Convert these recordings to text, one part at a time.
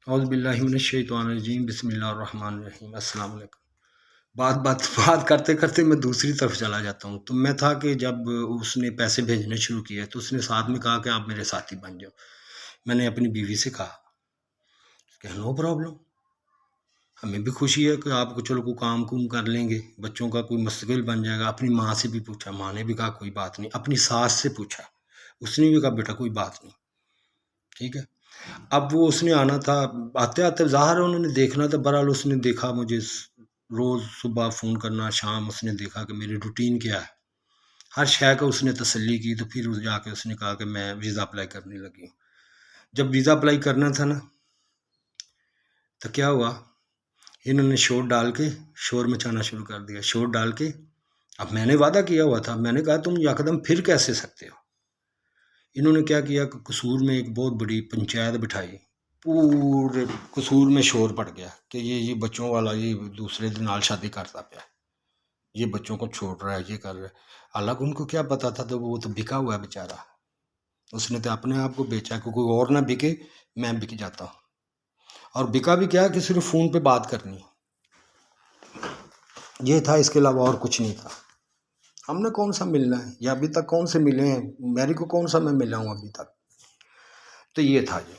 اعوذ باللہ من الشیطان الرجیم، بسم اللہ الرحمن الرحیم، السلام علیکم۔ بات کرتے کرتے میں دوسری طرف چلا جاتا ہوں۔ تو میں تھا کہ جب اس نے پیسے بھیجنے شروع کیے تو اس نے ساتھ میں کہا کہ آپ میرے ساتھی بن جاؤ۔ میں نے اپنی بیوی سے کہا کہ نو پرابلم، ہمیں بھی خوشی ہے کہ آپ کو چلو کوئی کام کر لیں گے، بچوں کا کوئی مستقبل بن جائے گا۔ اپنی ماں سے بھی پوچھا، ماں نے بھی کہا کوئی بات نہیں۔ اپنی ساس سے پوچھا، اس نے بھی کہا بیٹا کوئی بات نہیں، ٹھیک ہے۔ اب وہ اس نے آنا تھا، آتے آتے ظاہر ہے انہوں نے دیکھنا تھا۔ بہرحال اس نے دیکھا مجھے روز صبح فون کرنا، شام اس نے دیکھا کہ میری روٹین کیا ہے، ہر شے کا اس نے تسلی کی۔ تو پھر جا کے اس نے کہا کہ میں ویزا اپلائی کرنے لگی ہوں۔ جب ویزا اپلائی کرنا تھا نا، تو کیا ہوا، انہوں نے شور مچانا شروع کر دیا۔ شور ڈال کے اب میں نے وعدہ کیا ہوا تھا، میں نے کہا تم یکدم پھر کیسے سکتے ہو۔ انہوں نے کیا کیا کہ قصور میں ایک بہت بڑی پنچایت بٹھائی، پورے قصور میں شور پڑ گیا کہ یہ بچوں والا یہ دوسرے نال شادی کرتا پیا، یہ بچوں کو چھوڑ رہا ہے، یہ کر رہا ہے۔ حالانکہ ان کو کیا پتا تھا، تو وہ تو بکا ہوا ہے بیچارہ، اس نے تو اپنے آپ کو بیچا کہ کوئی اور نہ بکے، میں بک جاتا ہوں۔ اور بکا بھی کیا کہ صرف فون پہ بات کرنی، یہ تھا، اس کے علاوہ اور کچھ نہیں تھا۔ ہم نے کون سا ملنا ہے، یا ابھی تک کون سے ملے ہیں، میری کو کون سا میں ملا ہوں ابھی تک۔ تو یہ تھا جو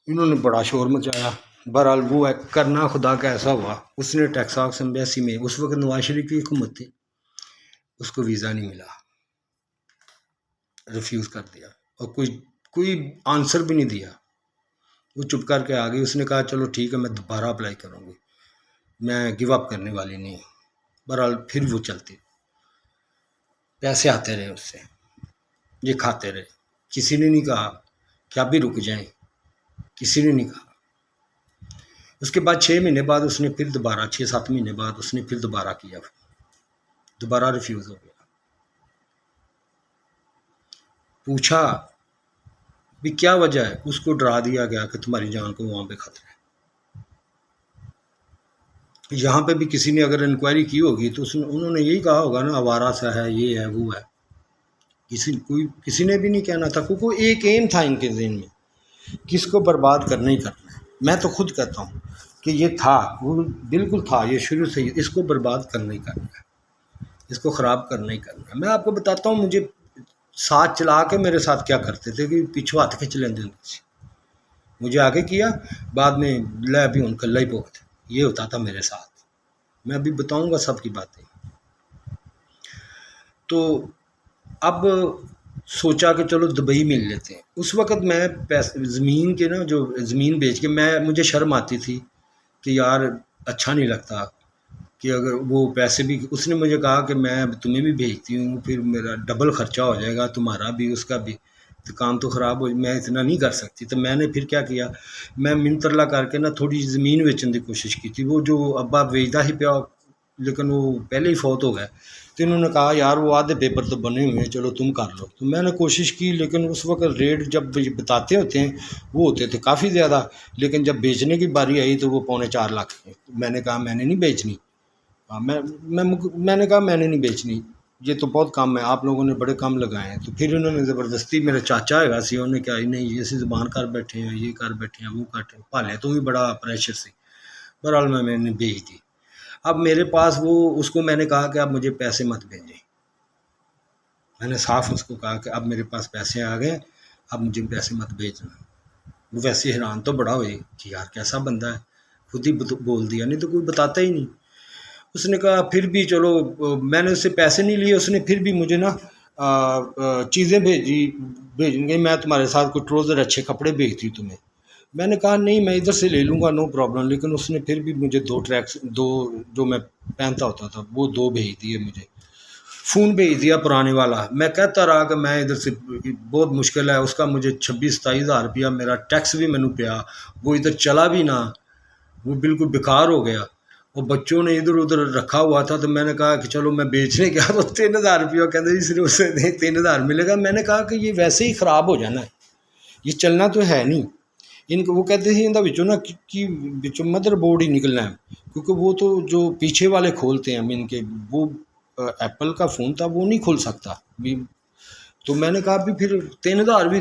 انہوں نے بڑا شور مچایا۔ بہرحال وہ کرنا خدا کا ایسا ہوا، اس نے ٹیکساس ایمبیسی میں، اس وقت نواز شریف کی حکومت تھی، اس کو ویزا نہیں ملا، ریفیوز کر دیا، اور کوئی آنسر بھی نہیں دیا۔ وہ چپ کر کے آ گئی۔ اس نے کہا چلو ٹھیک ہے، میں دوبارہ اپلائی کروں گی، میں گیو اپ کرنے والی نہیں ہوں۔ بہرحال پھر وہ چلتی، پیسے آتے رہے اس سے، یہ کھاتے رہے۔ کسی نے نہیں کہا کہ آپ بھی رک جائیں، کسی نے نہیں کہا۔ اس کے بعد 6 مہینے بعد اس نے پھر دوبارہ 6-7 مہینے بعد اس نے پھر دوبارہ کیا، دوبارہ ریفیوز ہو گیا۔ پوچھا بھی کیا وجہ ہے، اس کو ڈرا دیا گیا کہ تمہاری جان کو وہاں پہ خطرہ ہے۔ یہاں پہ بھی کسی نے اگر انکوائری کی ہوگی تو انہوں نے یہی کہا ہوگا نا، آوارہ سا ہے، یہ ہے وہ ہے۔ کسی نے بھی نہیں کہنا تھا، کیونکہ ایک ایم تھا ان کے ذہن میں، کس کو برباد کرنا ہی کرنا ہے۔ میں تو خود کہتا ہوں کہ یہ تھا، وہ بالکل تھا، یہ شروع سے اس کو برباد کرنا ہی کرنا ہے، اس کو خراب کرنا ہی کرنا ہے۔ میں آپ کو بتاتا ہوں، مجھے ساتھ چلا کے میرے ساتھ کیا کرتے تھے کہ پیچھو ہاتھ کھینچ لیندے تھے، مجھے آگے کیا، بعد میں لے بھی ان کا لئی بہت، یہ ہوتا تھا میرے ساتھ۔ میں ابھی بتاؤں گا سب کی باتیں۔ تو اب سوچا کہ چلو دبئی مل لیتے ہیں۔ اس وقت میں زمین کے نا، جو زمین بیچ کے، مجھے شرم آتی تھی کہ یار اچھا نہیں لگتا کہ اگر وہ پیسے بھی، اس نے مجھے کہا کہ میں تمہیں بھی بھیجتی ہوں، پھر میرا ڈبل خرچہ ہو جائے گا، تمہارا بھی اس کا بھی، تو کام تو خراب ہو، میں اتنا نہیں کر سکتی۔ تو میں نے پھر کیا کیا، میں منترلا کر کے نا تھوڑی زمین بیچنے کی کوشش کی تھی۔ وہ جو ابا بیچتا ہی پیا، لیکن وہ پہلے ہی فوت ہو گئے۔ تو انہوں نے کہا یار وہ آدھے پیپر تو بنے ہوئے ہیں، چلو تم کر لو۔ تو میں نے کوشش کی، لیکن اس وقت ریٹ جب بتاتے ہوتے ہیں وہ ہوتے تھے کافی زیادہ، لیکن جب بیچنے کی باری آئی تو وہ 3.25 لاکھ کے۔ میں نے کہا میں نے نہیں بیچنی، میں نے کہا میں نے نہیں بیچنی، یہ تو بہت کم ہے، آپ لوگوں نے بڑے کم لگائے ہیں۔ تو پھر انہوں نے زبردستی، میرا چاچا ہے سی، انہوں نے کہا نہیں ایسی زبان کر بیٹھے ہیں، یہ کر بیٹھے ہیں، وہ کٹ پالے تو بھی بڑا پریشر سے۔ بہرحال میں نے بھیج دی۔ اب میرے پاس وہ، اس کو میں نے کہا کہ اب مجھے پیسے مت بھیجیں، میں نے صاف اس کو کہا کہ اب میرے پاس پیسے آ گئے، اب مجھے پیسے مت بھیجنا۔ وہ ویسے حیران تو بڑا ہوئے کہ یار کیسا بندہ ہے، خود ہی بول دیا، نہیں تو کوئی بتاتا ہی نہیں۔ اس نے کہا پھر بھی چلو، میں نے اس سے پیسے نہیں لیے، اس نے پھر بھی مجھے نا چیزیں بھیجیں گے، میں تمہارے ساتھ کوئی ٹروزر اچھے کپڑے بھیجتی ہوں تمہیں۔ میں نے کہا نہیں میں ادھر سے لے لوں گا، نو پرابلم، لیکن اس نے پھر بھی مجھے 2 ٹریکس، 2 جو میں پہنتا ہوتا تھا وہ 2 بھیج دیے، مجھے فون بھیج دیا پرانے والا۔ میں کہتا رہا کہ میں ادھر سے بہت مشکل ہے، اس کا مجھے 26-27 ہزار روپیہ میرا ٹیکس بھی مینوں پیا، وہ ادھر چلا بھی نہ، وہ بالکل بیکار ہو گیا۔ اور بچوں نے ادھر ادھر رکھا ہوا تھا، تو میں نے کہا کہ چلو میں بیچنے گیا تو 3000 روپیہ کہتے جی صرف اسے 3000 ملے گا۔ میں نے کہا کہ یہ ویسے ہی خراب ہو جانا ہے، یہ چلنا تو ہے نہیں۔ ان کو وہ کہتے ہیں بچوں نا کہ بچوں مدر بورڈ ہی نکلنا ہے، کیونکہ وہ تو جو پیچھے والے کھولتے ہیں ان کے، وہ ایپل کا فون تھا وہ نہیں کھول سکتا۔ تو میں نے کہا بھی پھر 3000 بھی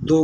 2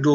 2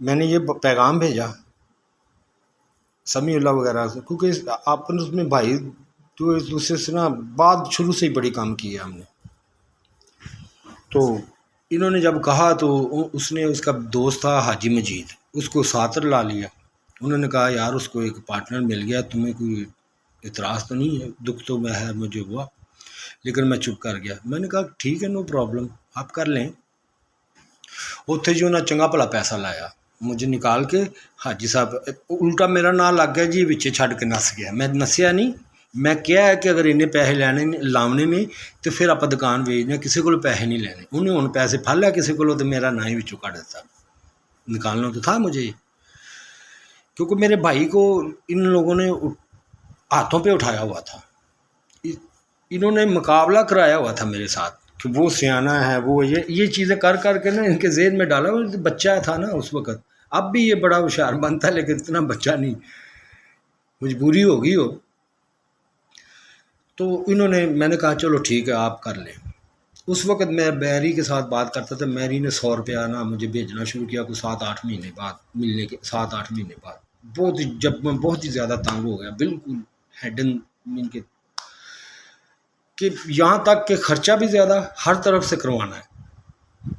میں نے یہ پیغام بھیجا سمیع اللہ وغیرہ سے، کیونکہ اپنے اس میں بھائی تو ایک دوسرے سے نا بات شروع سے ہی بڑی کام کی ہے ہم نے. تو انہوں نے جب کہا تو اس نے، اس کا دوست تھا حاجی مجید، اس کو ساتھ لا لیا. انہوں نے کہا یار اس کو ایک پارٹنر مل گیا، تمہیں کوئی اعتراض تو نہیں ہے؟ دکھ تو میں ہے مجھے ہوا، لیکن میں چپ کر گیا. میں نے کہا ٹھیک ہے، نو پرابلم، آپ کر لیں. اتنے جو نہ چنگا بھلا پیسہ لایا مجھے نکال کے. حاجی صاحب الٹا میرا نام لگ گیا جی، پچھے چھڈ کے نس گیا. میں نسیا نہیں، میں کیا ہے کہ اگر انہیں پیسے لینے لاونے نے تو پھر آپ دکان ویچنے، کسی کو پیسے نہیں لینے. انہیں ہوں پیسے پھل لیا کسی کو تو میرا نام ہی بچوں کٹ دیتا. نکالنا تو تھا مجھے، کیونکہ میرے بھائی کو ان لوگوں نے ہاتھوں پہ اٹھایا ہوا تھا. انہوں نے مقابلہ کرایا ہوا تھا میرے ساتھ کہ وہ سیانا ہے، وہ یہ چیزیں کر کر کے نا ان کے ذہن میں ڈالا. وہ بچہ تھا نا اس وقت، اب بھی یہ بڑا ہوشیار بنتا ہے لیکن اتنا بچہ نہیں، مجبوری ہوگی ہو. تو انہوں نے، میں نے کہا چلو ٹھیک ہے آپ کر لیں. اس وقت میں میری کے ساتھ بات کرتا تھا. میری نے 100 روپیہ نا مجھے بھیجنا شروع کیا کوئی 7-8 مہینے بعد، ملنے کے 7-8 مہینے بعد. بہت ہی، جب میں بہت ہی زیادہ تنگ ہو گیا بالکل ہیڈن ان کے، کہ یہاں تک کہ خرچہ بھی زیادہ ہر طرف سے کروانا ہے.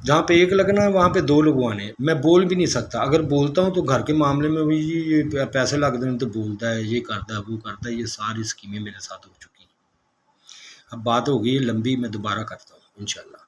جہاں پہ ایک لگنا ہے وہاں پہ 2 لگوانے ہیں. میں بول بھی نہیں سکتا، اگر بولتا ہوں تو گھر کے معاملے میں بھی یہ پیسے لگ دیں تو بولتا ہے، یہ کرتا ہے وہ کرتا ہے. یہ ساری اسکیمیں میرے ساتھ ہو چکی ہیں. اب بات ہو گئی لمبی، میں دوبارہ کرتا ہوں انشاءاللہ.